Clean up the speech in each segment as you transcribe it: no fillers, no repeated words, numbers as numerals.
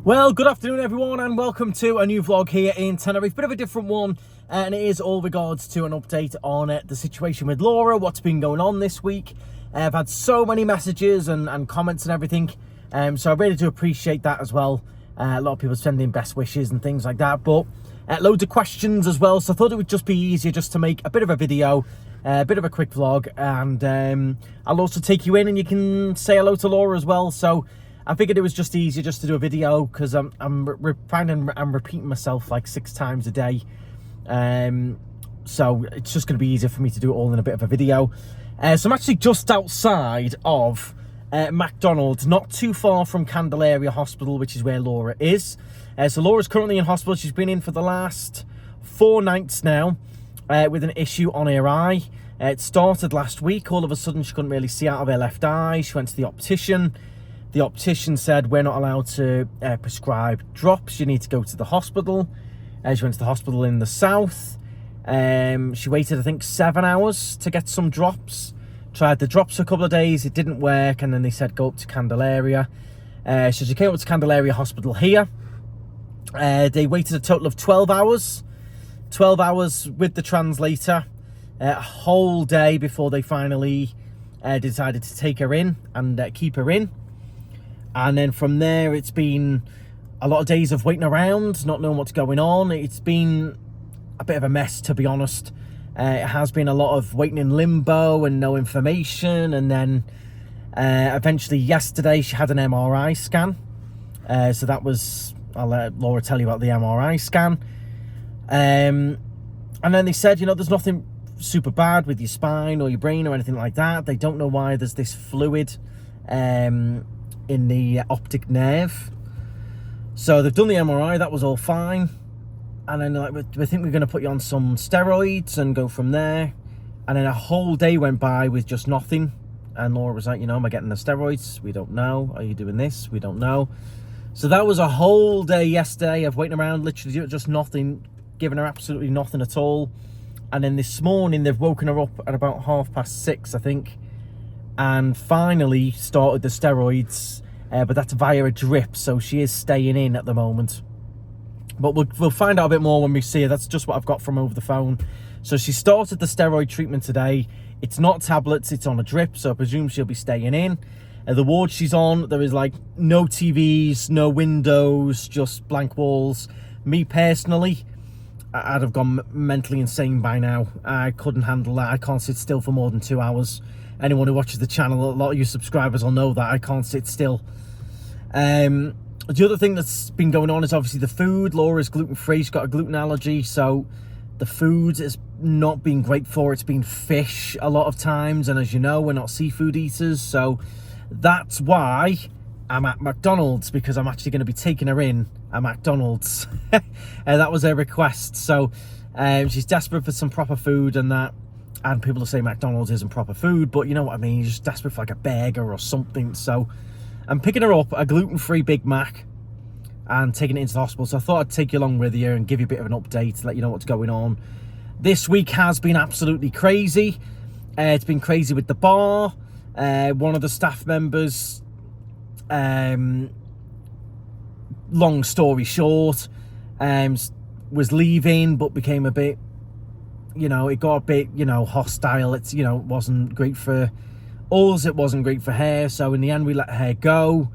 Well, good afternoon everyone and welcome to a new vlog here in Tenerife. Bit of a different one, and it is all regards to an update on the situation with Laura, what's been going on this week. I've had so many messages and comments and everything, so I really do appreciate that as well. A lot of people sending best wishes and things like that, but loads of questions as well, so I thought it would just be easier just to make a bit of a video, a bit of a quick vlog, and I'll also take you in and you can say hello to Laura as well. So I figured it was just easier just to do a video because I'm finding I'm repeating myself like 6 times a day. So it's just going to be easier for me to do it all in a bit of a video. So I'm actually just outside of McDonald, not too far from Candelaria Hospital, which is where Laura is. So Laura's currently in hospital. She's been in for the last 4 nights now with an issue on her eye. It started last week. All of a sudden she couldn't really see out of her left eye. She went to the optician. The optician said, we're not allowed to prescribe drops. You need to go to the hospital. She went to the hospital in the south. She waited, I think, 7 hours to get some drops. Tried the drops for a couple of days. It didn't work. And then they said, go up to Candelaria. So she came up to Candelaria Hospital here. They waited a total of 12 hours. 12 hours with the translator. A whole day before they finally decided to take her in and keep her in. And then from there, it's been a lot of days of waiting around, not knowing what's going on. It's been a bit of a mess, to be honest. It has been a lot of waiting in limbo and no information. And then eventually yesterday, she had an MRI scan. So that was, I'll let Laura tell you about the MRI scan. And then they said, you know, there's nothing super bad with your spine or your brain or anything like that. They don't know why there's this fluid in the optic nerve. So they've done the MRI, that was all fine, and then like, we think we're going to put you on some steroids and go from there. And then a whole day went by with just nothing, and Laura was like, you know, am I getting the steroids? We don't know. Are you doing this? We don't know. So that was a whole day yesterday of waiting around, literally just nothing, giving her absolutely nothing at all. And then this morning they've woken her up at about 6:30, I think, and finally started the steroids, but that's via a drip, so she is staying in at the moment. But we'll find out a bit more when we see her. That's just what I've got from over the phone. So she started the steroid treatment today. It's not tablets, it's on a drip, so I presume she'll be staying in. The ward she's on, there is like no TVs, no windows, just blank walls. Me personally, I'd have gone mentally insane by now. I couldn't handle that. I can't sit still for more than 2 hours. Anyone who watches the channel, a lot of you subscribers will know that I can't sit still. The other thing that's been going on is obviously the food. Laura's gluten-free. She's got a gluten allergy, so the food has not been great for her. It's been fish a lot of times, and as you know, we're not seafood eaters, so that's why I'm at McDonald's, because I'm actually going to be taking her in at McDonald's. That was her request. So she's desperate for some proper food and that. And people will say McDonald's isn't proper food, but you know what I mean. You're just desperate for like a burger or something. So I'm picking her up a gluten-free Big Mac and taking it into the hospital. So I thought I'd take you along with you and give you a bit of an update, let you know what's going on. This week has been absolutely crazy. It's been crazy with the bar. One of the staff members, long story short, was leaving, but became a bit, you know, it got a bit, you know, hostile. It's, you know, it wasn't great for us, it wasn't great for her, so in the end we let her go.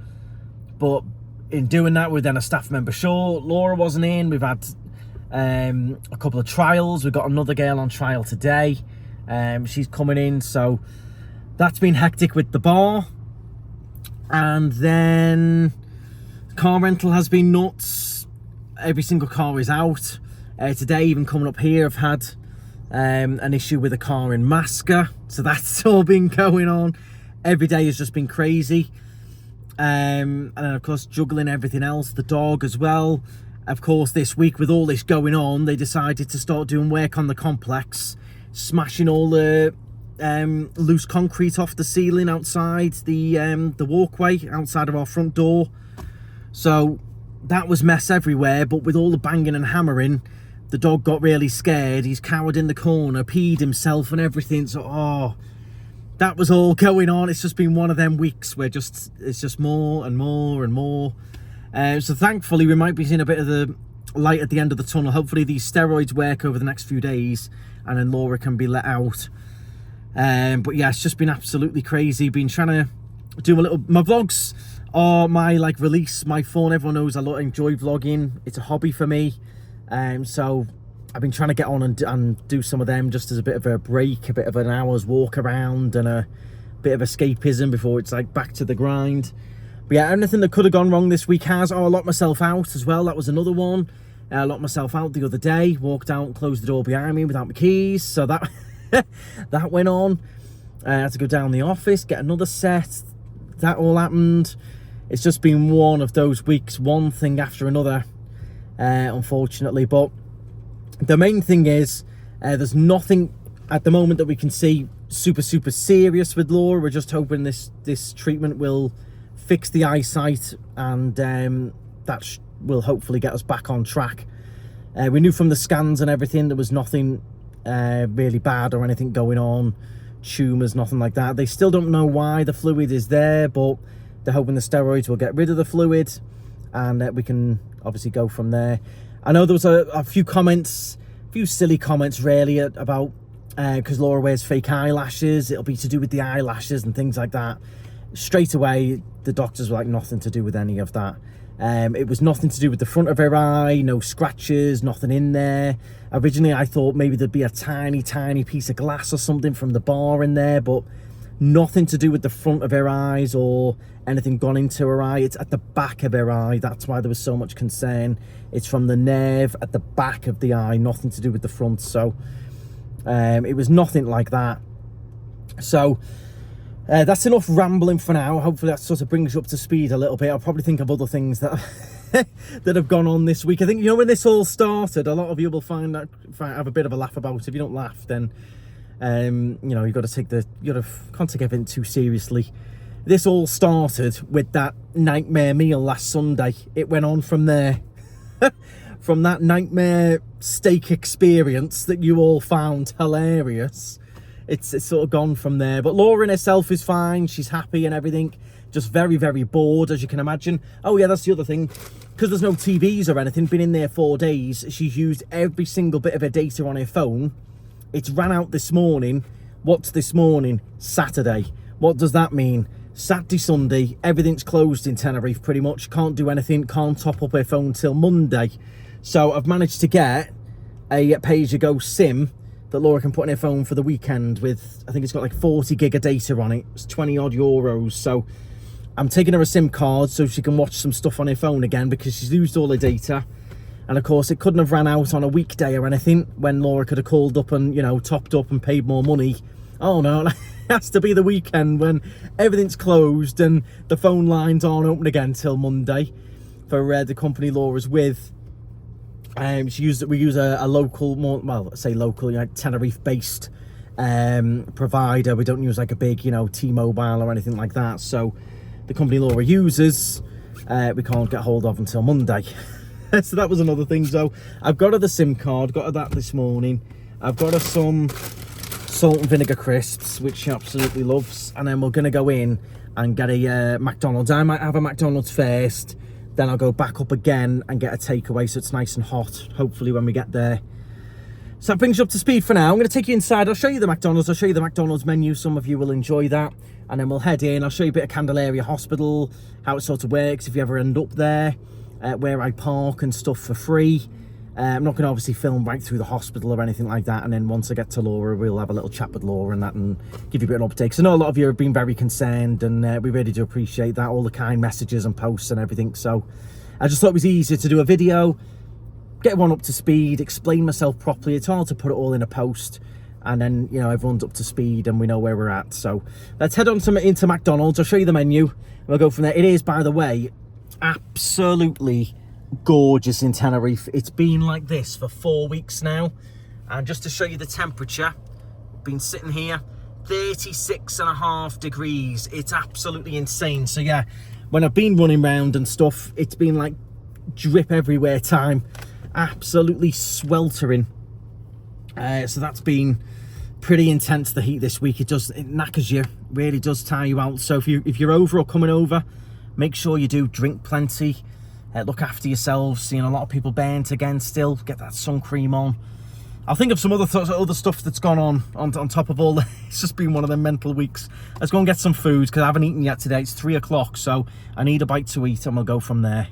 But in doing that, we're then a staff member short. Laura wasn't in. We've had a couple of trials. We've got another girl on trial today. She's coming in, so that's been hectic with the bar. And then car rental has been nuts. Every single car is out. Today, even coming up here, I've had an issue with a car in Masca, so that's all been going on. Every day has just been crazy, and then of course juggling everything else, the dog as well. Of course, this week with all this going on, they decided to start doing work on the complex, smashing all the loose concrete off the ceiling outside the walkway outside of our front door. So that was mess everywhere, but with all the banging and hammering, the dog got really scared. He's cowered in the corner, peed himself and everything. So, that was all going on. It's just been one of them weeks where it's just more and more and more. So thankfully we might be seeing a bit of the light at the end of the tunnel. Hopefully these steroids work over the next few days and then Laura can be let out. But yeah, it's just been absolutely crazy. Been trying to do my vlogs are my like release, my fun. Everyone knows I enjoy vlogging. It's a hobby for me. So I've been trying to get on and do some of them just as a bit of a break, a bit of an hour's walk around and a bit of escapism before it's like back to the grind. But yeah, anything that could have gone wrong this week has. Oh, I locked myself out as well. That was another one. I locked myself out the other day, walked out and closed the door behind me without my keys. So that that went on. I had to go down the office, get another set. That all happened. It's just been one of those weeks, one thing after another, unfortunately. But the main thing is there's nothing at the moment that we can see super serious with Laura. We're just hoping this treatment will fix the eyesight, and that will hopefully get us back on track. We knew from the scans and everything there was nothing really bad or anything going on, tumours, nothing like that. They still don't know why the fluid is there, but they're hoping the steroids will get rid of the fluid and we can obviously go from there. I know there was a few comments, a few silly comments really about because Laura wears fake eyelashes, it'll be to do with the eyelashes and things like that. Straight away the doctors were like, nothing to do with any of that. It was nothing to do with the front of her eye, no scratches, nothing in there. Originally I thought maybe there'd be a tiny piece of glass or something from the bar in there, but nothing to do with the front of her eyes or anything gone into her eye. It's at the back of her eye. That's why there was so much concern. It's from the nerve at the back of the eye, nothing to do with the front. So it was nothing like that. So that's enough rambling for now. Hopefully that sort of brings you up to speed a little bit. I'll probably think of other things that that have gone on this week. I think, you know, when this all started, a lot of you will find that have a bit of a laugh about it. If you don't laugh, then you know, you've got to can't take everything too seriously. This all started with that nightmare meal last Sunday. It went on from there. From that nightmare steak experience that you all found hilarious. It's sort of gone from there. But Laura in herself is fine. She's happy and everything. Just very bored, as you can imagine. Oh yeah, that's the other thing. Because there's no TVs or anything, been in there 4 days, she's used every single bit of her data on her phone. It's ran out this morning. What's this morning? Saturday. What does that mean? Saturday, Sunday, everything's closed in Tenerife pretty much. Can't do anything, can't top up her phone till Monday. So I've managed to get a pay-as-you-go SIM that Laura can put on her phone for the weekend with, I think it's got like 40 gig of data on it. It's 20 odd euros. So I'm taking her a SIM card so she can watch some stuff on her phone again because she's used all her data. And of course, it couldn't have ran out on a weekday or anything when Laura could have called up and, you know, topped up and paid more money. Oh no, it has to be the weekend when everything's closed and the phone lines aren't open again till Monday for the company Laura's with. We use a local, well, say local, like Tenerife-based provider. We don't use like a big, you know, T-Mobile or anything like that. So the company Laura uses, we can't get hold of until Monday. So that was another thing. So I've got her the SIM card, got her that this morning. I've got her some salt and vinegar crisps, which she absolutely loves. And then we're going to go in and get a McDonald's. I might have a McDonald's first. Then I'll go back up again and get a takeaway so it's nice and hot, hopefully, when we get there. So that brings you up to speed for now. I'm going to take you inside. I'll show you the McDonald's. I'll show you the McDonald's menu. Some of you will enjoy that. And then we'll head in. I'll show you a bit of Candelaria Hospital, how it sort of works if you ever end up there, where I park and stuff for free. I'm not going to obviously film right through the hospital or anything like that. And then once I get to Laura, we'll have a little chat with Laura and that and give you a bit of an update. Because I know a lot of you have been very concerned and we really do appreciate that, all the kind messages and posts and everything. So I just thought it was easier to do a video, get one up to speed, explain myself properly. It's hard to put it all in a post. And then, you know, everyone's up to speed and we know where we're at. So let's head on into McDonald's. I'll show you the menu and we'll go from there. It is, by the way, absolutely gorgeous in Tenerife. It's been like this for 4 weeks now, and just to show you the temperature, been sitting here 36.5 degrees. It's absolutely insane. So yeah, when I've been running around and stuff, it's been like drip everywhere time, absolutely sweltering. So that's been pretty intense, the heat this week. It knackers you, really does tire you out. So if you're over or coming over, make sure you do drink plenty. Look after yourselves. Seeing a lot of people burnt again still. Get that sun cream on. I'll think of some other stuff that's gone on top of all that. It's just been one of them mental weeks. Let's go and get some food because I haven't eaten yet today. It's 3 o'clock, so I need a bite to eat and we'll go from there.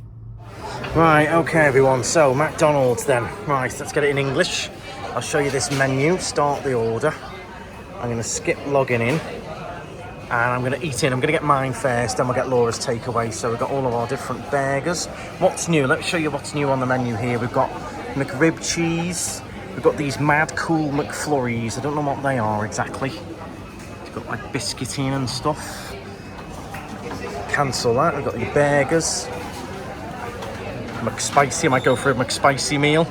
Right, okay everyone, so McDonald's then. Right, let's get it in English. I'll show you this menu, start the order. I'm going to skip logging in and I'm going to eat in. I'm going to get mine first, then we'll get Laura's takeaway. So we've got all of our different burgers. What's new? Let's show you what's new on the menu here. We've got McRib cheese. We've got these mad cool McFlurries. I don't know what they are exactly. It's got like biscuit in and stuff. Cancel that. We've got the burgers. McSpicy. I might go for a McSpicy meal.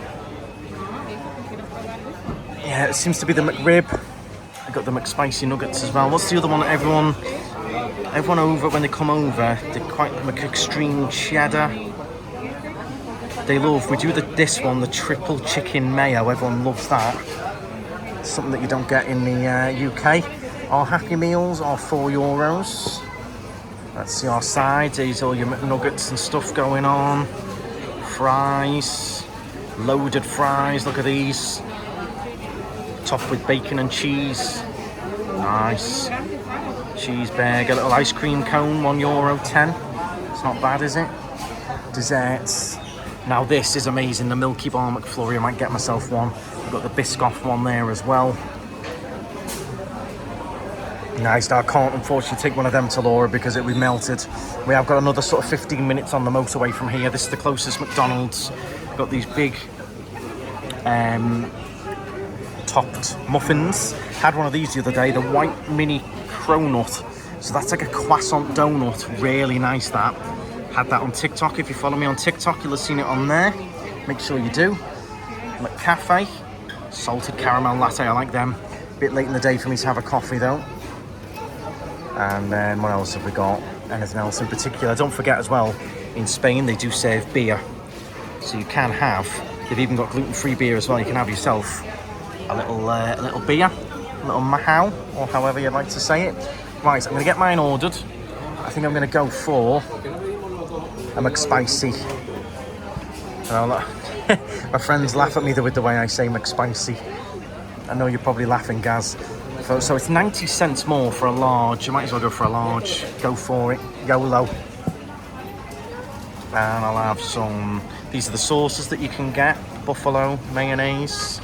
Yeah, it seems to be the McRib. I've got the McSpicy nuggets as well. What's the other one that everyone over when they come over, they quite McExtreme cheddar. They love. We do this one, the triple chicken mayo. Everyone loves that. It's something that you don't get in the UK. Our Happy Meals are €4. Let's see our sides. These are all your McNuggets and stuff going on. Fries, loaded fries. Look at these. Topped with bacon and cheese. Nice. Cheeseburger, little ice cream cone, €1.10. It's not bad, is it? Desserts. Now this is amazing, the Milky Bar McFlurry. I might get myself one. We've got the Biscoff one there as well. Nice, I can't unfortunately take one of them to Laura because it'll be melted. We have got another sort of 15 minutes on the motorway from here. This is the closest McDonald's. We've got these big topped muffins. Had one of these the other day, the white mini cronut. So that's like a croissant donut, really nice that. Had that on TikTok. If you follow me on TikTok, you'll have seen it on there. Make sure you do. McCafe, salted caramel latte, I like them. Bit late in the day for me to have a coffee though. And then what else have we got? Anything else in particular? Don't forget as well, in Spain they do serve beer. So you can have, they've even got gluten-free beer as well. You can have yourself a little beer, a little mahau, or however you'd like to say it. Right, I'm going to get mine ordered. I think I'm going to go for a McSpicy. My friends laugh at me with the way I say McSpicy. I know you're probably laughing, Gaz. So it's 90 cents more for a large. You might as well go for a large. Go for it. YOLO. And I'll have some... These are the sauces that you can get. Buffalo, mayonnaise.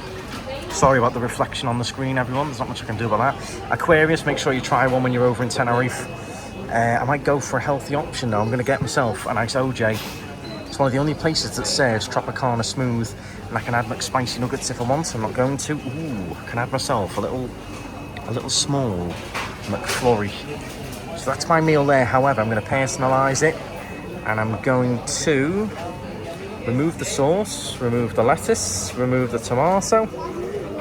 Sorry about the reflection on the screen, everyone. There's not much I can do about that. Aquarius, make sure you try one when you're over in Tenerife. I might go for a healthy option though. I'm going to get myself a nice OJ. It's one of the only places that serves Tropicana Smooth. And I can add McSpicy nuggets if I want. I'm not going to. Ooh, I can add myself a little small McFlurry. So that's my meal there. However, I'm going to personalise it. And I'm going to remove the sauce, remove the lettuce, remove the tomato.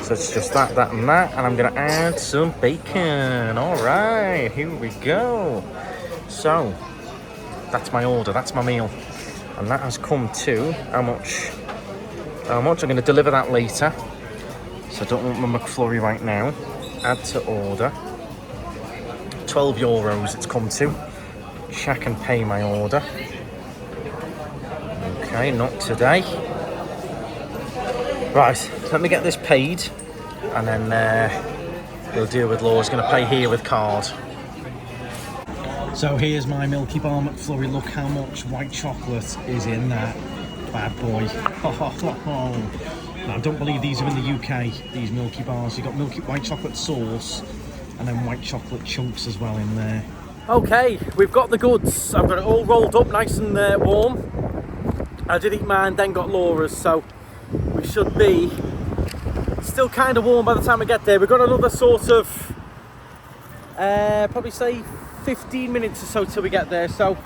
So it's just that, and that. And I'm going to add some bacon. All right, here we go. So that's my order. That's my meal. And that has come to how much? I'm going to deliver that later. So I don't want my McFlurry right now. Add to order. €12 it's come to. Check and pay my order. Okay, not today. Right, let me get this paid and then we'll deal with Laura's going to pay here with card. So here's my Milky Bar McFlurry. Look how much white chocolate is in that bad boy. Now, I don't believe these are in the UK, these Milky Bars. You've got white chocolate sauce and then white chocolate chunks as well in there. Okay, we've got the goods. I've got it all rolled up nice and warm. I did eat mine, then got Laura's, so we should be still kind of warm by the time we get there. We've got another sort of, probably say 15 minutes or so till we get there, so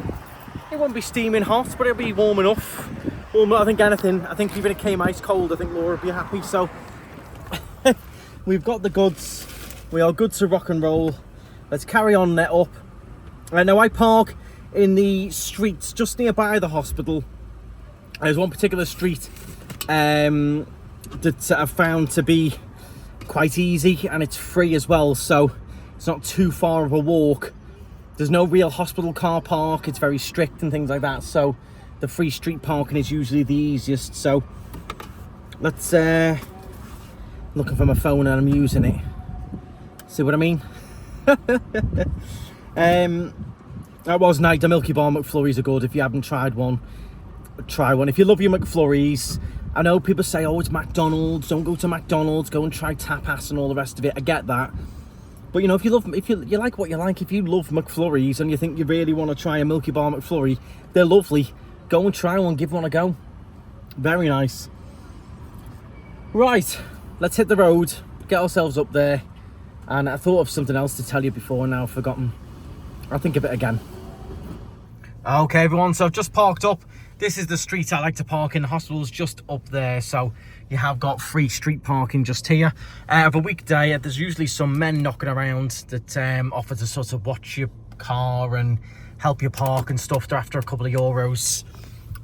it won't be steaming hot, but it'll be warm enough. I think anything, I think even it came ice cold, I think Laura would be happy. So we've got the goods, we are good to rock and roll. Let's carry on net up. Now I park in the streets just nearby the hospital. There's one particular street that I've found to be quite easy and it's free as well, so it's not too far of a walk. There's no real hospital car park, it's very strict and things like that, so the free street parking is usually the easiest. So let's looking for my phone and I'm using it. See what I mean? That was nice. The Milky Bar McFlurries are good. If you haven't tried one, try one. If you love your McFlurries, I know people say, oh, it's McDonald's, don't go to McDonald's, go and try tapas and all the rest of it. I get that. But you know, if you like what you like, if you love McFlurries and you think you really want to try a Milky Bar McFlurry, they're lovely. Go and try one, give one a go. Very nice. Right, let's hit the road, get ourselves up there. And I thought of something else to tell you before, and now I've forgotten. I'll think of it again. Okay, everyone, so I've just parked up. This is the street I like to park in. The hospital's just up there, so you have got free street parking just here. Of a weekday, there's usually some men knocking around that offer to sort of watch your car and help you park and stuff. They're after a couple of euros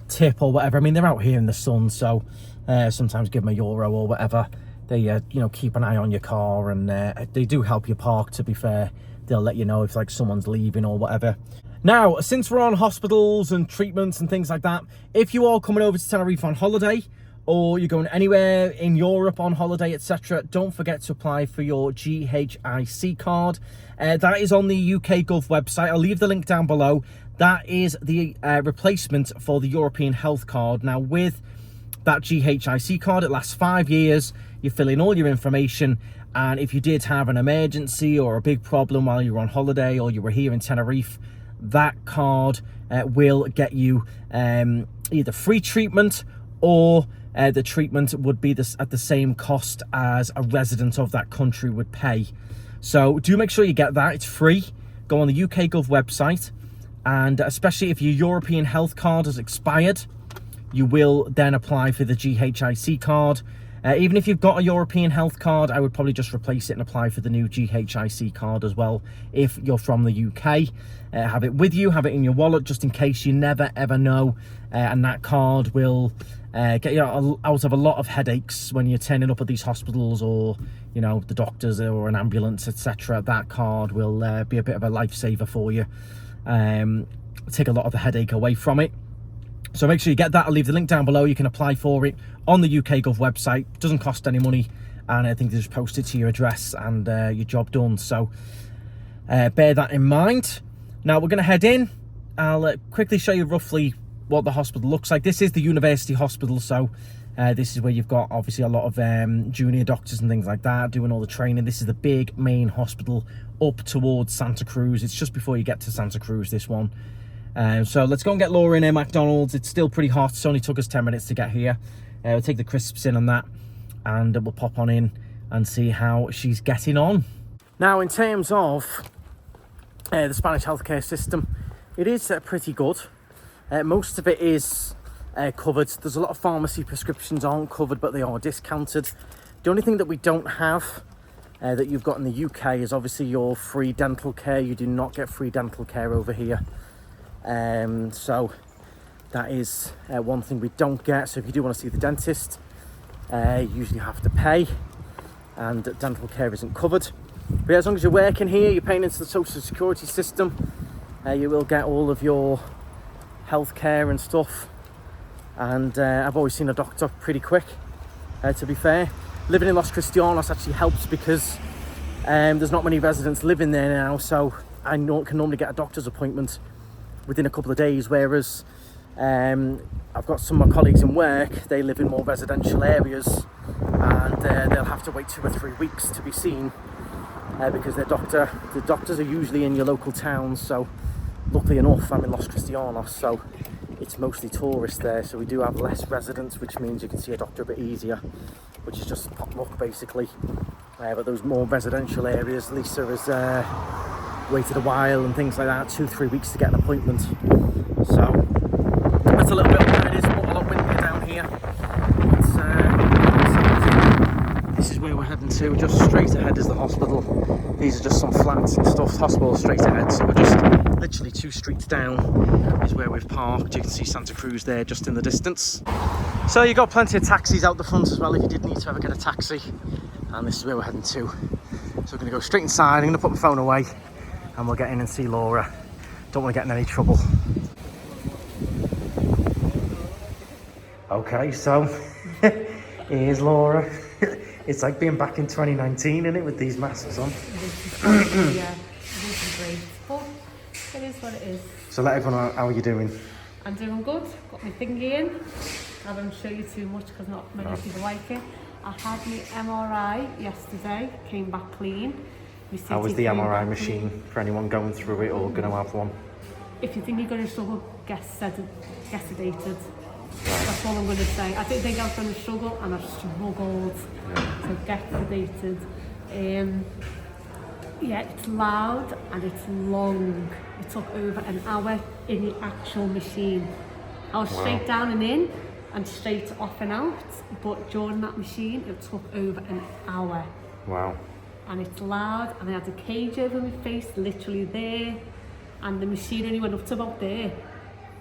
tip or whatever. I mean, they're out here in the sun, so sometimes give them a euro or whatever. They, you know, keep an eye on your car, and they do help you park, to be fair. They'll let you know if, like, someone's leaving or whatever. Now, since we're on hospitals and treatments and things like that, if you are coming over to Tenerife on holiday, or you're going anywhere in Europe on holiday, etc., don't forget to apply for your GHIC card. That is on the UK Gov website. I'll leave the link down below. That is the replacement for the European Health Card. Now, with that GHIC card, it lasts 5 years. You fill in all your information, and if you did have an emergency or a big problem while you were on holiday or you were here in Tenerife, that card will get you either free treatment, or the treatment would be at the same cost as a resident of that country would pay. So do make sure you get that. It's free. Go on the UK Gov website, and especially if your European Health Card has expired, you will then apply for the GHIC card. Even if you've got a European Health Card, I would probably just replace it and apply for the new GHIC card as well. If you're from the UK, have it with you, have it in your wallet, just in case. You never ever know, and that card will get you out of a lot of headaches when you're turning up at these hospitals, or, you know, the doctors or an ambulance, etc. That card will be a bit of a lifesaver for you. Take a lot of the headache away from it. So make sure you get that. I'll leave the link down below. You can apply for it on the UK Gov website. Doesn't cost any money, and I think they just post it to your address, and your job done. So bear that in mind. Now we're going to head in. I'll quickly show you roughly what the hospital looks like. This is the University Hospital, so this is where you've got obviously a lot of junior doctors and things like that doing all the training. This is the big main hospital up towards Santa Cruz. It's just before you get to Santa Cruz, this one. So let's go and get Laura in a McDonald's. It's still pretty hot. It only took us 10 minutes to get here. We'll take the crisps in on that, and we'll pop on in and see how she's getting on. Now, in terms of the Spanish healthcare system, it is pretty good. Most of it is covered. There's a lot of pharmacy prescriptions aren't covered, but they are discounted. The only thing that we don't have that you've got in the UK is obviously your free dental care. You do not get free dental care over here. So that is one thing we don't get. So if you do want to see the dentist, you usually have to pay, and dental care isn't covered. But yeah, as long as you're working here, you're paying into the social security system, you will get all of your health care and stuff. And I've always seen a doctor pretty quick, to be fair. Living in Los Cristianos actually helps, because there's not many residents living there now, so I can normally get a doctor's appointment within a couple of days, whereas I've got some of my colleagues in work, they live in more residential areas, and they'll have to wait 2 or 3 weeks to be seen, because the doctors are usually in your local towns. So luckily enough, I'm in Los Cristianos, so it's mostly tourists there, so we do have less residents, which means you can see a doctor a bit easier, which is just pot luck basically. But those more residential areas, Lisa has waited a while and things like that, 2-3 weeks to get an appointment. So that's a little bit of where it is. A lot windier down here. This is where we're heading to. Just straight ahead is the hospital. These are just some flats and stuff. Hospital straight ahead. So we're just literally 2 streets down is where we've parked. You can see Santa Cruz there just in the distance. So you've got plenty of taxis out the front as well if you did need to ever get a taxi. And this is where we're heading to. So we're going to go straight inside. I'm going to put my phone away, and we'll get in and see Laura. Don't want to get in any trouble. Okay, so here's Laura. It's like being back in 2019, isn't it, with these masks on? Yeah, it isn't great, but it is what it is. So let everyone know, how are you doing? I'm doing good. Got my thingy in. I won't show you too much because not many people like it. I had my MRI yesterday, came back clean. How was the MRI machine for anyone going through it or going to have one? If you think you're going to struggle, get sedated. That's all I'm going to say. I didn't think I was going to struggle, and I struggled. Yeah. So get sedated. Yeah, it's loud and it's long. It took over an hour in the actual machine. I was straight down and in and straight off and out, but during that machine it took over an hour. Wow. And it's loud, and I had a cage over my face, literally there, and the machine only went up to about there,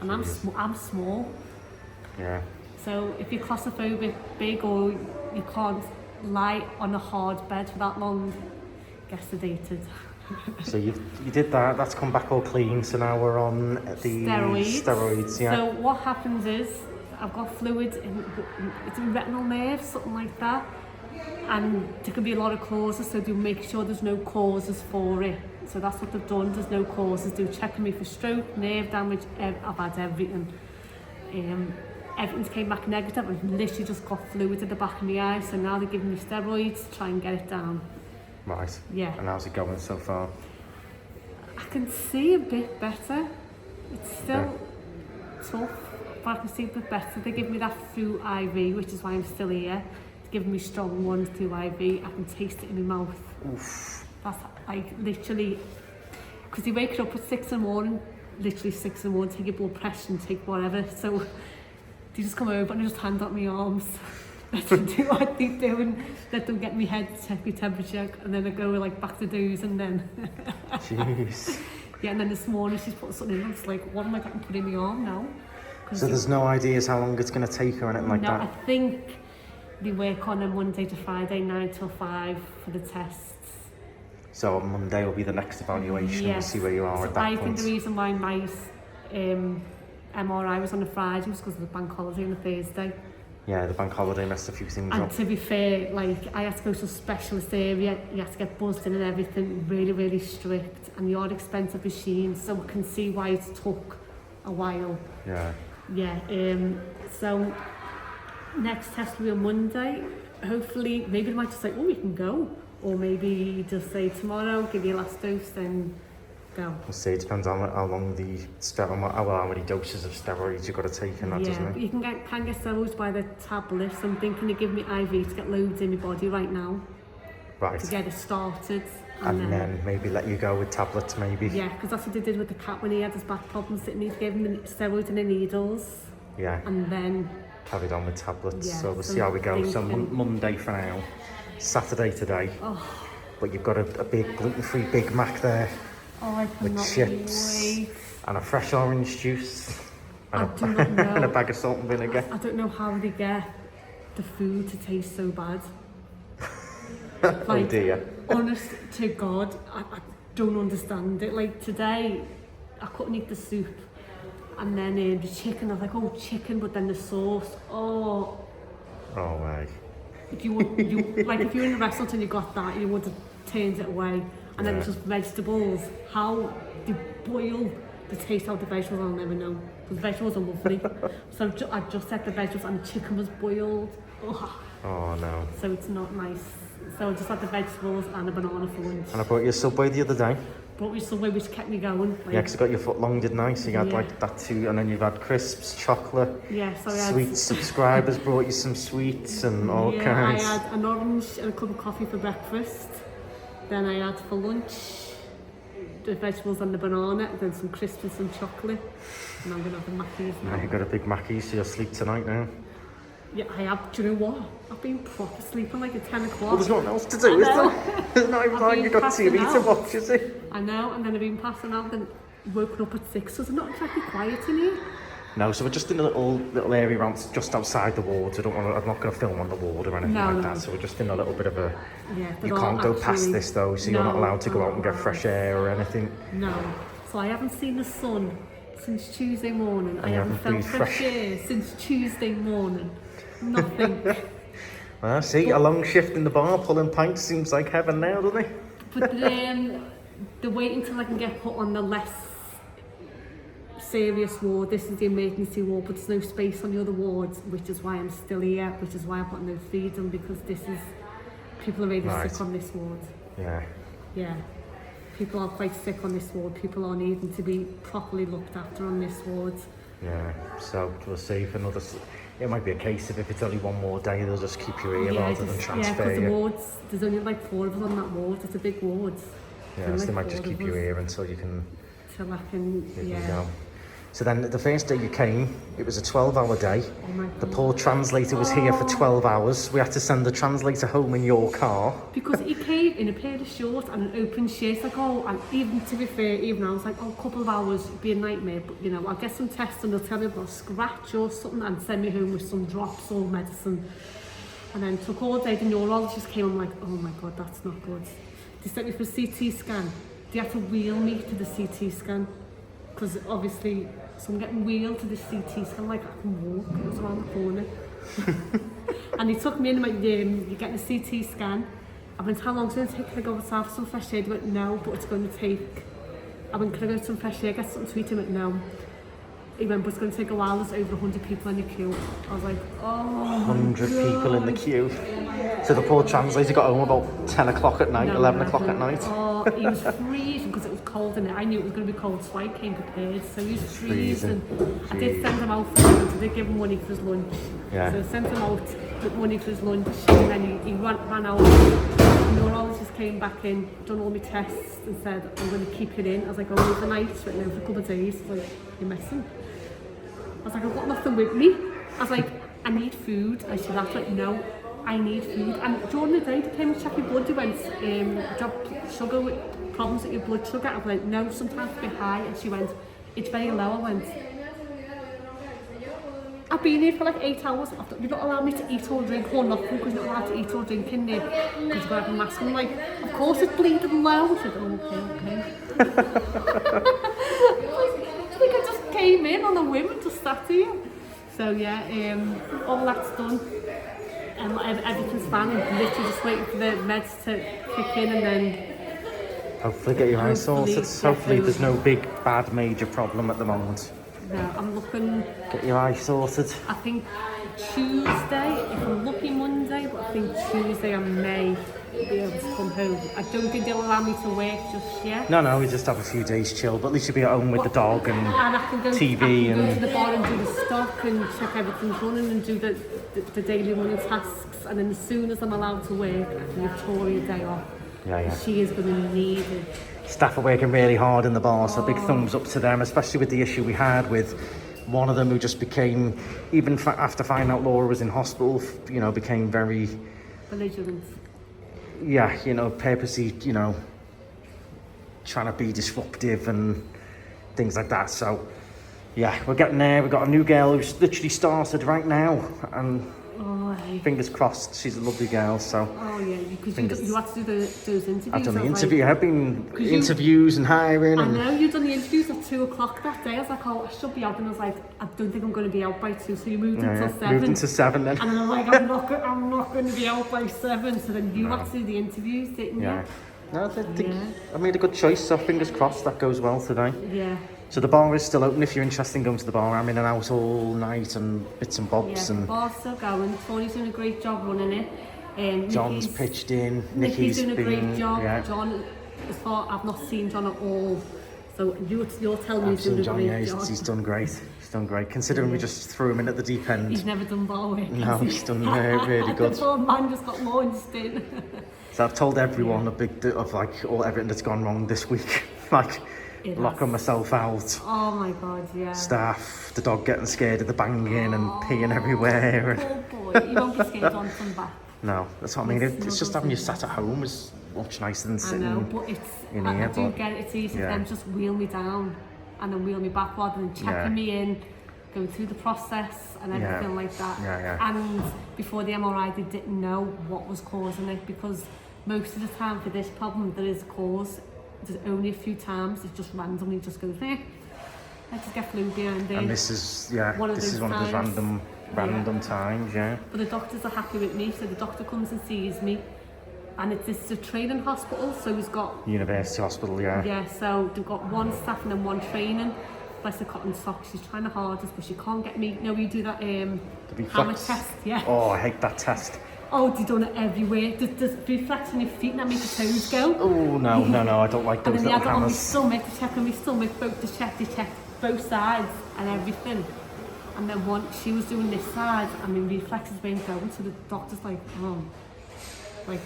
and I'm small. Yeah. So if you're claustrophobic, big, or you can't lie on a hard bed for that long, get sedated. So you did that. That's come back all clean. So now we're on the steroids. Yeah. So what happens is I've got fluid in it's a retinal nerve, something like that. And there can be a lot of causes, so do make sure there's no causes for it. So that's what they've done, there's no causes. They're checking me for stroke, nerve damage, I've had everything. Everything's came back negative. I've literally just got fluid at the back of my eye, so now they're giving me steroids to try and get it down. Right. Yeah. And how's it going so far? I can see a bit better. It's still tough, but I can see a bit better. They give me that through IV, which is why I'm still here. Giving me strong ones through IV. I can taste it in my mouth. Oof. That's like literally, because you wake up at 6 in the morning, literally 6 in the morning, take your blood pressure and take whatever. So they just come over and just hand out my arms. Let them do what they do and let them get me head, check my temperature, and then I go like back to those and then. Jeez. Yeah, and then this morning she's put something in. It's like, what am I going to put in my arm now? So there's no ideas how long it's going to take or anything like that? No, I think they work on a Monday to Friday, 9 till 5 for the tests. So on Monday will be the next evaluation. Yes. We'll see where you are at that point. I think the reason why my MRI was on a Friday was because of the bank holiday on a Thursday. Yeah, the bank holiday messed a few things up. And to be fair, like, I had to go to a specialist area, you had to get buzzed in and everything, really, really strict, and you're expensive machines, so I can see why it took a while. Yeah. Yeah, so next test will be on Monday. Hopefully, maybe they might just say, oh, we can go. Or maybe just say tomorrow, give you a last dose, then go. We'll see, it depends on how long how many doses of steroids you've got to take and that, doesn't it? You can get steroids by the tablets. I'm thinking of giving me IV to get loads in my body right now. Right. To get it started. And then maybe let you go with tablets, maybe. Yeah, because that's what they did with the cat when he had his back problems. They gave him the steroids and the needles. Yeah. And then carried on with tablets. Yeah, so we'll see how we go. So Monday for now. Saturday today. Oh. But you've got a big gluten-free Big Mac there. Oh, I cannot with chips wait. And a fresh orange juice. And and a bag of salt and vinegar. I don't know how they get the food to taste so bad. Like, oh dear. Honest to God, I don't understand it. Like today, I couldn't eat the soup. And then the chicken, I was like, oh, chicken, but then the sauce, oh. Oh, way. If you like, if you're in a restaurant and you got that, you would have turned it away. And then it's just vegetables. How they boil the taste out of the vegetables, I'll never know. Because vegetables are lovely. So I just said the vegetables and the chicken was boiled. Oh. Oh no. So it's not nice. So I just had the vegetables and a banana for lunch. And I brought you a Subway the other day. Brought me Subway, which kept me going. Like, yeah, because I got your foot long, didn't I? So you had like that too, and then you've had crisps, chocolate. Yeah, so I had sweet subscribers brought you some sweets and all kinds. I had an orange and a cup of coffee for breakfast. Then I had for lunch the vegetables and the banana, and then some crisps and some chocolate. And I'm gonna have the Mackies now. Yeah, you got a big Mackies, so you'll sleep tonight now. Yeah, I have. Do you know what? I've been proper sleeping like at 10 o'clock. Well, there's nothing else to do, is there? There's not even like you've got TV to watch, is it? I know, and then I've been passing out, then woken up at 6, so it's not exactly quiet in here. No, so we're just in a little area around just outside the wards. I'm not going to film on the ward or anything like that. So we're just in a little bit of a. Yeah, you can't go past this though, so you're not allowed to go out and get fresh air or anything. No, so I haven't seen the sun since Tuesday morning. I haven't haven't felt breathed fresh fresh. air since Tuesday morning. Nothing. Well, see, a long shift in the bar pulling pints seems like heaven now, doesn't it? But they're waiting till I can get put on the less serious ward. This is the emergency ward, but there's no space on the other wards, which is why I'm still here, which is why I've got no freedom, because people are really sick on this ward. Yeah. Yeah. People are quite sick on this ward. People are needing to be properly looked after on this ward. Yeah, so we'll see if another... It might be a case of if it's only one more day, they'll just keep you here rather than transfer because the you. wards, there's only like 4 of us on that ward. It's a big ward. Yeah, so they might just keep you here until you can... Till I can, go. So then the first day you came, it was a 12-hour day. Oh my God. The poor translator was here for 12 hours. We had to send the translator home in your car. Because he came in a pair of shorts and an open shirt. Like, oh, and even to be fair, even I was like, oh, a couple of hours would be a nightmare. But, you know, I'll get some tests and they'll tell me about a scratch or something and send me home with some drops or medicine. And then took all day. The neurologist came. I'm like, oh my God, that's not good. They sent me for a CT scan. They had to wheel me to the CT scan. Because obviously, so I'm getting wheeled to the CT scan, like I can walk, it was around the corner. And he took me in and went, you're getting a CT scan. I went, how long is it going to take? Can I go outside for some fresh air? He went, no, but it's going to take... I went, can I go to some fresh air, get something to eat? He went, no. He went, but it's going to take a while, there's over 100 people in the queue. I was like, oh 100 people in the queue. So the poor translator got home about 10 o'clock at night, 11 o'clock at night. Oh, he was freezing because it was cold in it. I knew it was going to be cold, so I came prepared. So he was freezing. I did send him out for lunch. I did give him money for his lunch. Yeah. So I sent him out with money for his lunch, and then he ran out. The neurologist came back in, done all my tests, and said, I'm going to keep you in. I was like, oh, overnight, written over a couple of days. I was like, you're messing. I was like, I've got nothing with me. I was like, I need food. And she was like, no, I need food. And during the day, they came and checked my blood. They went, do you have sugar with problems with your blood sugar? I was like, no, sometimes it's a bit high. And she went, it's very low. I went, I've been here for like 8 hours. You're not allowed me to eat or drink or nothing because you're not allowed to eat or drink in there because you've got to have a mask. And I'm like, of course it's bleeding low. I said, oh, okay. I think I just came in on a whim and just sat here. So yeah, all that's done. Everything's fine. I'm literally just waiting for the meds to kick in and then... Hopefully get your eyes sorted. Hopefully there's no big, bad, major problem at the moment. No, I'm looking... Get your eyes sorted. I think Tuesday, if I'm lucky Monday, but I think Tuesday I may be able to come home. I don't think they'll allow me to work just yet. No, we just have a few days chill, but at least you'll be at home with the dog and I can go, TV I can and... go to the bar and do the stock and check everything's running and do the daily running tasks, and then as soon as I'm allowed to work, I can give Tori a day off. Yeah. She is going to need it. Staff are working really hard in the bar, so big thumbs up to them, especially with the issue we had with one of them who just became, even after finding out Laura was in hospital, you know, became very... belligerent. Yeah, you know, purposely, you know, trying to be disruptive and things like that. So, yeah, we're getting there. We've got a new girl who's literally started right now, and fingers crossed, she's a lovely girl. So, yeah, because you had to do those interviews. I've done the interview. I've been interviews and hiring. I know you've done the interviews at 2 o'clock that day. I was like, oh, I should be out, and I was like, I don't think I'm going to be out by 2. So you moved until 7. Moved into 7 then. And then I'm like, I'm not going to be out by 7. So then you had to do the interviews, didn't you? Yeah. No, I think I made a good choice. So fingers crossed that goes well today. Yeah. So the bar is still open if you're interested in going to the bar. I'm in and out all night and bits and bobs. Yeah, and the bar's still going. Tony's doing a great job running it. John's pitched in. Nikki's doing a great job. Yeah. John, as far I've not seen John at all. So you're telling me he's doing a great job. He's done great. He's done great. Considering we just threw him in at the deep end. He's never done bar work. No, he's done really good. The poor man just got launched in. So I've told everyone all everything that's gone wrong this week. Locking myself out. Oh my God, yeah. Staff, the dog getting scared of the banging and peeing everywhere. Poor boy, you won't be scared on from back. No, that's what I mean. It's just having you sat at home is much nicer than sitting in here. I do get it. It's easy for them to just wheel me down and then wheel me back rather than checking me in, going through the process and everything like that. And before the MRI, they didn't know what was causing it, because most of the time for this problem, there is a cause. There's only a few times it just randomly just goes, I just get flu behind there. And this is, one of this is those one of those times. random times, yeah. But the doctors are happy with me, so the doctor comes and sees me. And it's a training hospital, so he's got... University hospital, yeah. Yeah, so they've got one staff and then one training. Bless her cotton socks, she's trying the hardest, but she can't get me. No, you do that hammer test, yeah. Oh, I hate that test. Oh, they've done it everywhere. There's reflex on your feet and that makes your toes go. Oh, no, I don't like those and then little they had it on my hammers. stomach, to check on my stomach, they checked both sides and everything. And then once she was doing this side, I mean, reflexes weren't going, so the doctor's like, oh, like,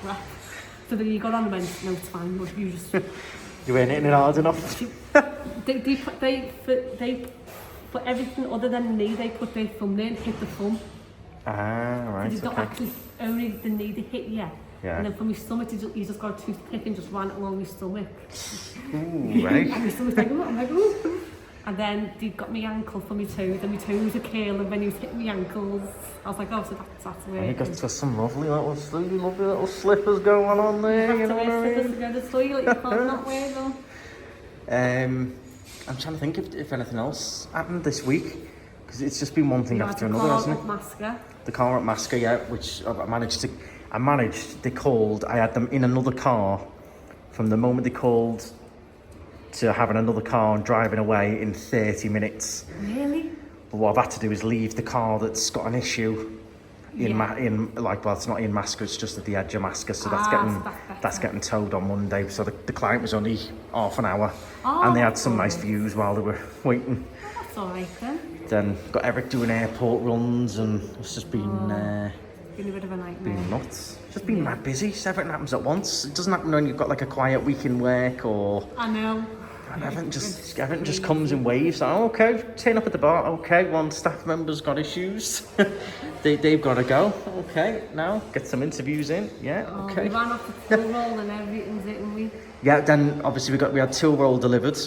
crap. So then you got on and went, no, it's fine, you just... You weren't hitting it hard enough? they for everything other than the knee, they put their thumb there and hit the thumb. Ah, right, You don't actually, only the knee they hit you. Yeah. And then from your stomach, you just got a toothpick and just ran it along your stomach. Ooh, right. And my stomach's like, I'm like, ooh. And then they got my ankle for my toes, and my toes were curling when he was hitting my ankles. I was like, oh, so that's where. And you got some lovely little slippers going on there, you know what I mean? To go to the toilet, you can't not wear them. I'm trying to think if anything else happened this week, because it's just been one thing after another, hasn't it? The car at Masca, yeah, which I managed, they called, I had them in another car from the moment they called to having another car and driving away in 30 minutes. Really? But what I've had to do is leave the car that's got an issue it's not in Masca, it's just at the edge of Masca, so that's getting towed on Monday. So the client was only half an hour, and they had some nice views while they were waiting. Oh, that's all right then. Then got Eric doing airport runs, and it's just been been a bit of a nightmare. been nuts. It's just been mad busy. So everything happens at once. It doesn't happen when you've got like a quiet week in work, or I know. and everything just comes in waves. Like, oh, okay, turn up at the bar. Okay, one staff member's got issues. they've got to go. Okay, now get some interviews in. Yeah, okay. We ran off the till roll and everything, didn't we? Yeah, then obviously we had till roll delivered.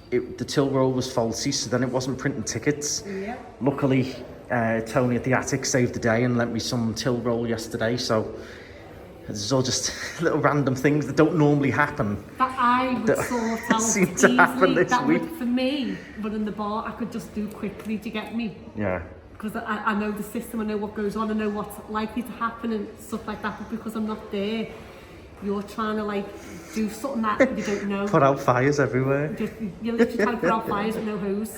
The till roll was faulty, so then it wasn't printing tickets. Yeah. Luckily, Tony at the attic saved the day and lent me some till roll yesterday. So it's all just little random things that don't normally happen. That I would sort out seem to happen this that week. Would, for me, but in the bar, I could just do quickly. Do you get me? Yeah. Because I know the system, I know what goes on, I know what's likely to happen and stuff like that. But because I'm not there, you're trying to like do something that you don't know. Put out fires everywhere. You're literally trying to put out fires with no hose.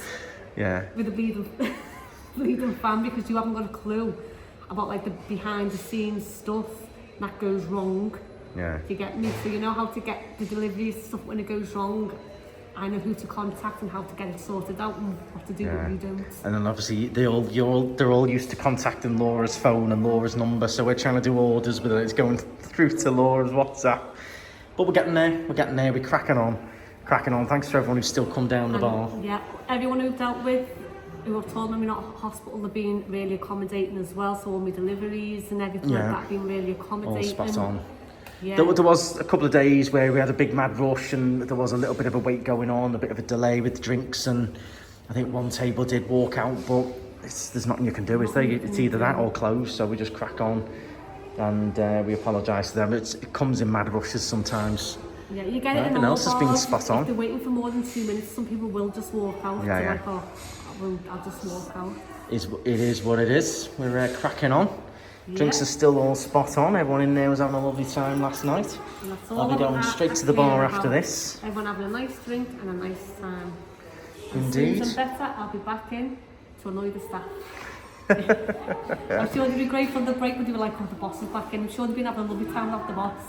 Yeah. With a bleeding fan, because you haven't got a clue about like the behind the scenes stuff that goes wrong. Yeah. Do you get me? So you know how to get the delivery stuff when it goes wrong. I know who to contact and how to get it sorted out and what to do when you don't. And then obviously they're all used to contacting Laura's phone and Laura's number, so we're trying to do orders, but it's going through to Laura's WhatsApp. But we're getting there. We're cracking on. Thanks to everyone who's still come down the bar. Yeah, everyone who dealt with, who have told me we're not at hospital, have been really accommodating as well. So all my deliveries and everything like that have been really accommodating. All spot on. Yeah. There was a couple of days where we had a big mad rush and there was a little bit of a wait going on, a bit of a delay with the drinks, and I think one table did walk out, but there's nothing you can do, is there? It's either that or close, so we just crack on, and we apologise to them. It comes in mad rushes sometimes. Yeah, you get it in all else has been spot on. If they're waiting for more than 2 minutes, some people will just walk out. Yeah, yeah. Like, oh, I'll just walk out. It is what it is. We're cracking on. Yeah. Drinks are still all spot on. Everyone in there was having a lovely time last night. I'll be going straight to the bar after this. Everyone having a nice drink and a nice time. Indeed. As soon as I'm better, I'll be back in to annoy the staff. I'm sure they'd be great for the break when they were like, oh, the boss is back in. I'm sure they've been having a lovely time without the boss.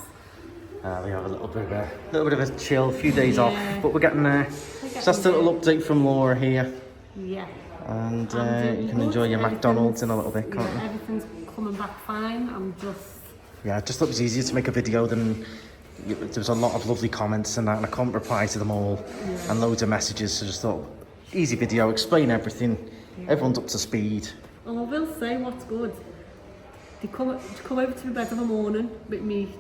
We have a little bit of a chill, a few days off, but we're getting there. So that's a little update from Laura here. Yeah. And you can enjoy your McDonald's in a little bit, can't you? Everything's coming back fine. Yeah, it just looks easier to make a video than... There was a lot of lovely comments and that, and I couldn't reply to them all, and loads of messages, so just thought, easy video, explain everything, everyone's up to speed. And I will say what's good. They come over to my bed in the morning with me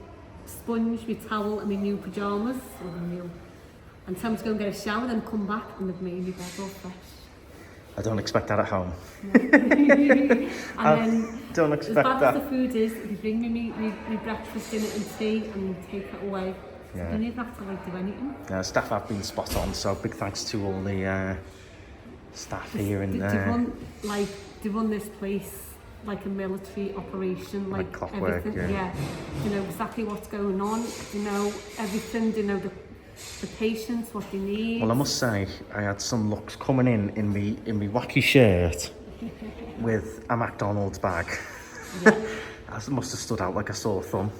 sponge, my towel and my new pyjamas, and tell me to go and get a shower, then come back and they've made my bed all fresh. I don't expect that at home. And then, don't expect as bad that. as the food is, they bring me my breakfast, dinner and tea and take it away. So I don't even have to do anything. Staff have been spot on, so big thanks to all the staff here and They there. run this place like a military operation, Like clockwork, everything. yeah. They know exactly what's going on. They know everything. They know the patients, what they need. Well, I must say, I had some looks coming in me wacky shirt with a McDonald's bag. Yeah. I must have stood out like a sore thumb.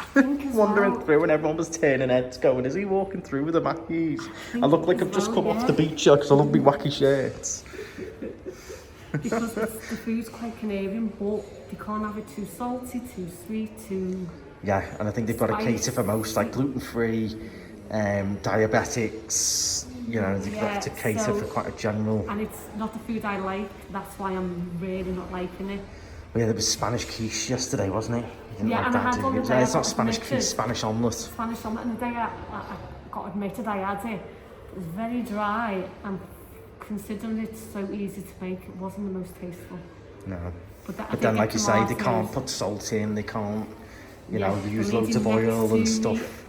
I think as Wandering well, through and everyone was turning heads going, is he walking through with a Mackies? I look like I've just come off the beach because I love me wacky shirts. because the food's quite Canadian, but they can't have it too salty, too sweet, too... Yeah, and I think they've got to Spice. cater for most, like gluten-free, diabetics, you know, they've got to cater so- for quite a general... And it's not the food I like, that's why I'm really not liking it. Well, yeah, there was Spanish quiche yesterday, wasn't it? You didn't Yeah, like and I that, had did one you? the day It's I not got Spanish admitted. quiche, Spanish omelette. Spanish omelette, and the day I got admitted I had it, it was very dry, and considering it's so easy to make, it wasn't the most tasteful. No. But But then, like you say, they can't put salt in, they can't, you know, they use loads of oil and stuff.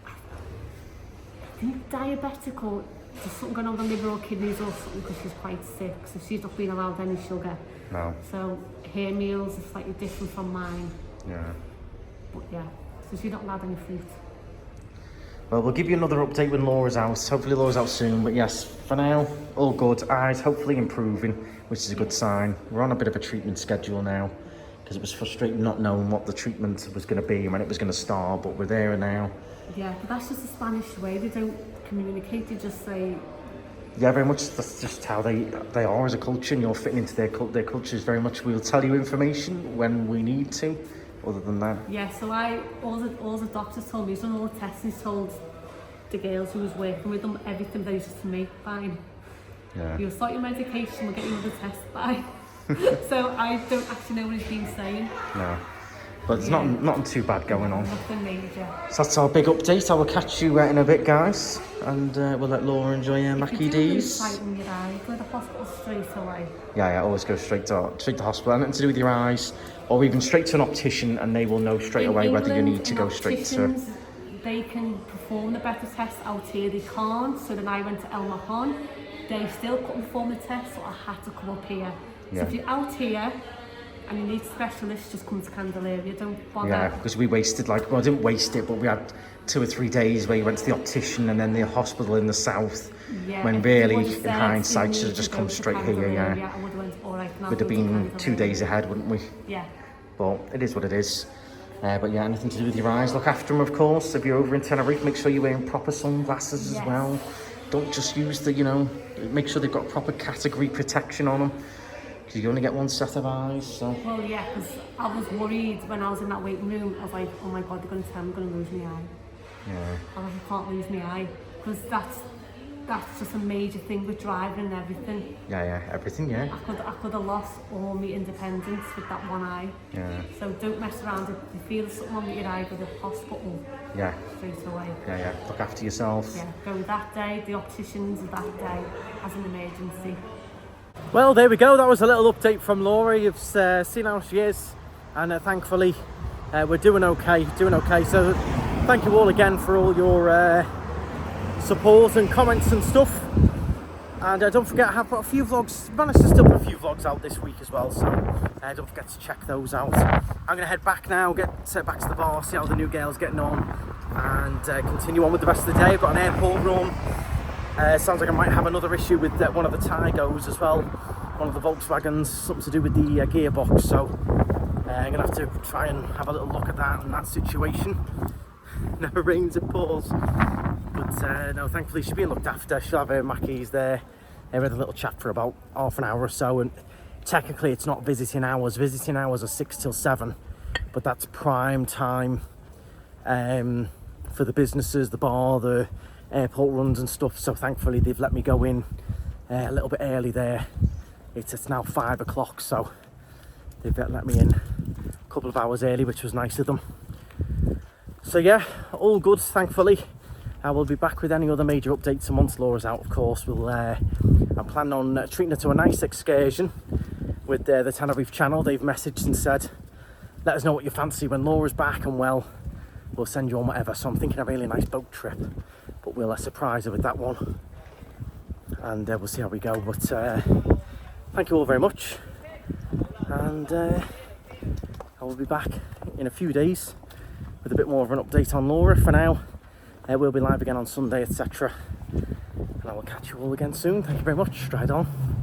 I think diabetic, or there's something going on with the liver or kidneys or something, because she's quite sick, so she's not being allowed any sugar. No. So her meals are slightly different from mine. Yeah. But yeah, so she's not allowed any fruit. Well, we'll give you another update when Laura's out. Hopefully Laura's out soon, but yes, for now, all good. Eyes hopefully improving, which is a good sign. We're on a bit of a treatment schedule now, because it was frustrating not knowing what the treatment was going to be and when it was going to start, but we're there now. Yeah, but that's just the Spanish way. They don't communicate, they just say... Yeah, very much. That's just how they are as a culture, and you're fitting into their culture is very much, we'll tell you information when we need to, other than that. Yeah, so all the doctors told me, he's done all the tests, he's told the girls who was working with them everything that he's just to make fine. Yeah. You'll start your medication, we'll get you another test by. So I don't actually know what he's been saying. No. But there's nothing too bad going on. Nothing major. So that's our big update. I will catch you in a bit, guys. And we'll let Laura enjoy her Mackie D's. If you do lose sight in your eye, go to the hospital straight away. Yeah, always go straight to hospital. Nothing to do with your eyes, or even straight to an optician, and they will know straight away whether you need to go straight to... They can perform the better test. Out here they can't. So then I went to El Mahon. They still couldn't perform the test, so I had to come up here. Yeah. So if you're out here and you need specialists, just come to Candelaria, don't bother. Yeah, because we wasted, like, well, I didn't waste it, but we had 2 or 3 days where you went to the optician and then the hospital in the south, Yeah, when if really, you in said hindsight, you should have need just to come go to straight here, Candelaria, yeah. I would have went, all right, now Would have go to been 2 Candelaria. days ahead, wouldn't we? Yeah. But it is what it is. But yeah, anything to do with your eyes, look after them, of course. If you're over in Tenerife, make sure you're wearing proper sunglasses as well. Don't just use the, you know, make sure they've got proper category protection on them, because you only get one set of eyes, so... Well, yeah, because I was worried when I was in that waiting room. I was like, oh my God, they're going to tell me I'm going to lose my eye. Yeah. I was like, I can't lose my eye, because that's just a major thing with driving and everything. Yeah, everything, yeah. I could have lost all my independence with that one eye. Yeah. So don't mess around. If you feel something wrong with your eye, go to the hospital Yeah. straight away. Yeah. Look after yourself. Yeah, go that day, the opticians that day as an emergency. Well, there we go. That was a little update from Laura. You've seen how she is, and thankfully we're doing okay. So thank you all again for all your support and comments and stuff. And don't forget, I have got a few vlogs, managed to still put a few vlogs out this week as well, so don't forget to check those out. I'm going to head back now, get back to the bar, see how the new girl's getting on, and continue on with the rest of the day. I've got an airport run. Sounds like I might have another issue with one of the Tigos as well, one of the Volkswagens, something to do with the gearbox, so I'm going to have to try and have a little look at that and that situation. Never rains, it pours. But no, thankfully she's being looked after. She'll have her Mackies there. They had a little chat for about half an hour or so, and technically it's not visiting hours. Visiting hours are 6 till 7, but that's prime time for the businesses, the bar, the airport runs and stuff. So thankfully they've let me go in a little bit early there. It's now 5 o'clock, so they've let me in a couple of hours early, which was nice of them. So yeah, all good, thankfully. I will be back with any other major updates once Laura's out, of course. I'm planning on treating her to a nice excursion with the Tenerife channel. They've messaged and said, let us know what you fancy when Laura's back, and well, we'll send you on whatever. So I'm thinking a really nice boat trip, but we'll surprise her with that one. and we'll see how we go. But thank you all very much, and I will be back in a few days with a bit more of an update on Laura. For now, we'll be live again on Sunday, etc. And I will catch you all again soon. Thank you very much. Stride on.